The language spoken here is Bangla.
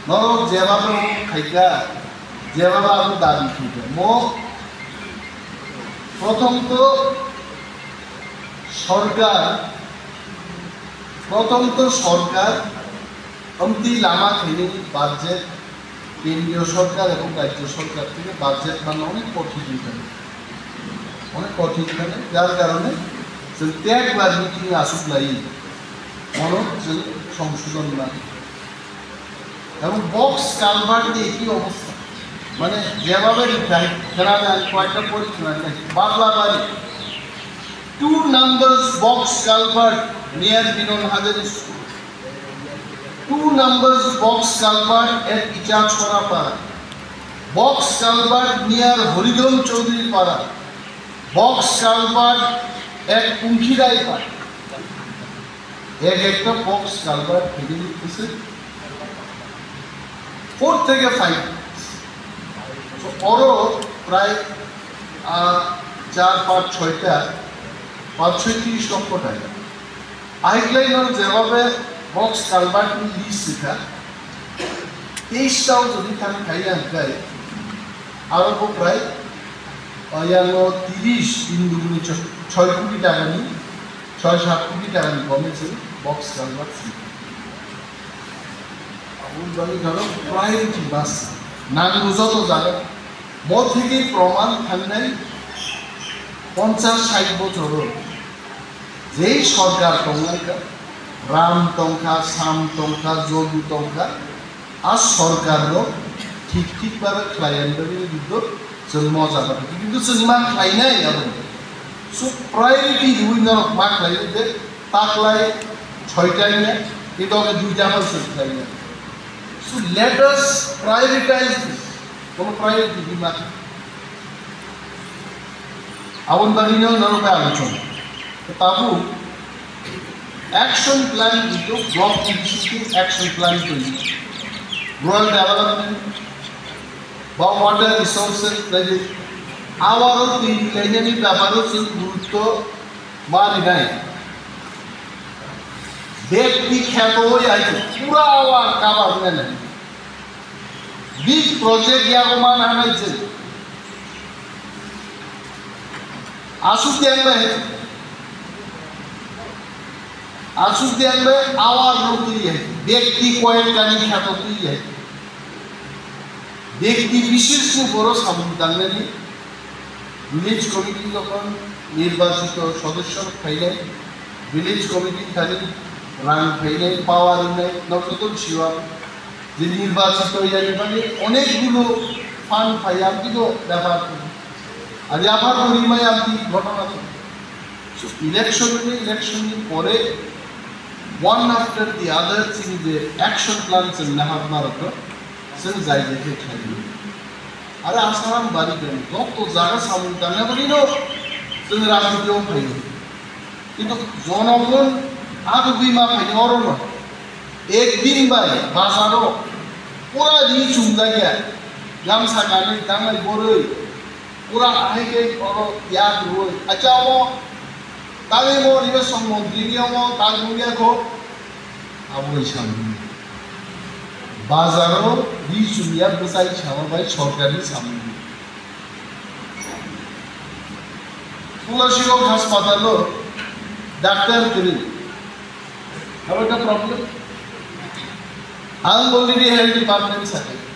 নরক যেভাবে খাইকা যেভাবে আমি দাবি খাইকা প্রথম তো সরকার অন্তি লামা খেলে বাজেট কেন্দ্রীয় সরকার এবং রাজ্য সরকার থেকে বাজেট বানানো অনেক কঠিন থাকে যার কারণে ত্যাগ রাজনীতি আসুক লাই সংশোধন না এবং বক্স কালভার্ট দিয়ে কি অবস্থা মানে যেভাবে কয়েকটা পরীক্ষা বাংলা বাড়ি 2 numbers box culvert near Binon Hajar School, 2 numbers box culvert at Ichachpara Para, box culvert near Horijon Chaudhary Para, box culvert at Punkirai Para. একটা বক্স কালভার্ট ভেঙে দিতেছে 4 থেকে 5 বড় প্রায় 4-5-6টা 5-36 লক্ষ টাকা পাইপলাইনের যেভাবে বক্স কালভার্ট লিজ শেখা 23টাও যদি তার খাইয়ে আনকায় আরো প্রায় 30-6 কোটি টাকা নিয়ে 6-7 কোটি টাকা নিয়ে কমেছে বক্স কালভার্ট ধরো প্রায়োরিটি বাস নাঙ্গু যত জায়গা থেকে প্রমাণ থাকলেই 50-60 বছর যেই সরকার টঙ্কা রাম টঙ্কা সাম টঙ্কা যদু টঙ্কা আর সরকারও ঠিকভাবে ক্লায়েন্টের বিরুদ্ধে মজা পাবে কিন্তু মা খাই নাই এখন প্রায়োরিটি বিভিন্ন মা খাই যে তাকলাই 6টাই না কিন্তু ওকে 2টা বছর খাই না so let us prioritise this কোনো প্রায়োরিটি দিবা আগুন বাহিনীও নরকে আলোচনা তাবু অ্যাকশন প্ল্যান কিন্তু ব্লক ইনিশিয়েটিভ অ্যাকশন প্ল্যান তৈরি রুরাল ডেভেলপমেন্ট বা ওয়াটার রিসোর্সেস প্রজেক্ট আবারও তৈরি লাইনের ব্যাপারেও গুরুত্ব মানি নাই ব্যক্তি খ্যাত হয়ে আছে পুরা আবার কাবার নেন বিগ প্রজেক্ট ইয়াগমান আনাইছে আসুক দেখবে আওয়ার লোক তৈরি হয় ব্যক্তি কয়েকখানি খ্যাত তৈরি হয় ব্যক্তি বিশেষ বড় সামুদানি ভিলেজ কমিটি যখন নির্বাচিত সদস্য ফাইলাই ভিলেজ কমিটি খালি রান ফাইলাই পাওয়ার নেই নতুন শিবা যে নির্বাচিত হয়ে যাবে মানে অনেকগুলো ফান্ড পাই আপনি তো ব্যাপার করি আর আবার পরিমায় আপনি ঘটনা ইলেকশনের পরে one after the other thing the action plans in Nahabmarata since I did it আর আসাম বাড়ি করি কত জায়গা সামনে জানা বলি না তুমি রাজনীতিও পাই কিন্তু জনগণ আগ বিমা পাই অরণ একদিন বাই বাজারও পুরা দিন চুমদা গিয়া গামছা গানে দামাই বড়ই পুরা আইকে বড় ইয়াদ রই আচ্ছা ও তাহলে মো নিবেশন মন্ত্রী নিয়ম তার মুড়িয়া খো আবই সামনে বাজারও দিন চুমিয়া বসাই সামাবাই সরকারি সামনে তুলসীগঞ্জ হাসপাতালও ডাক্তার করি have a problem. I'm already health department secretary.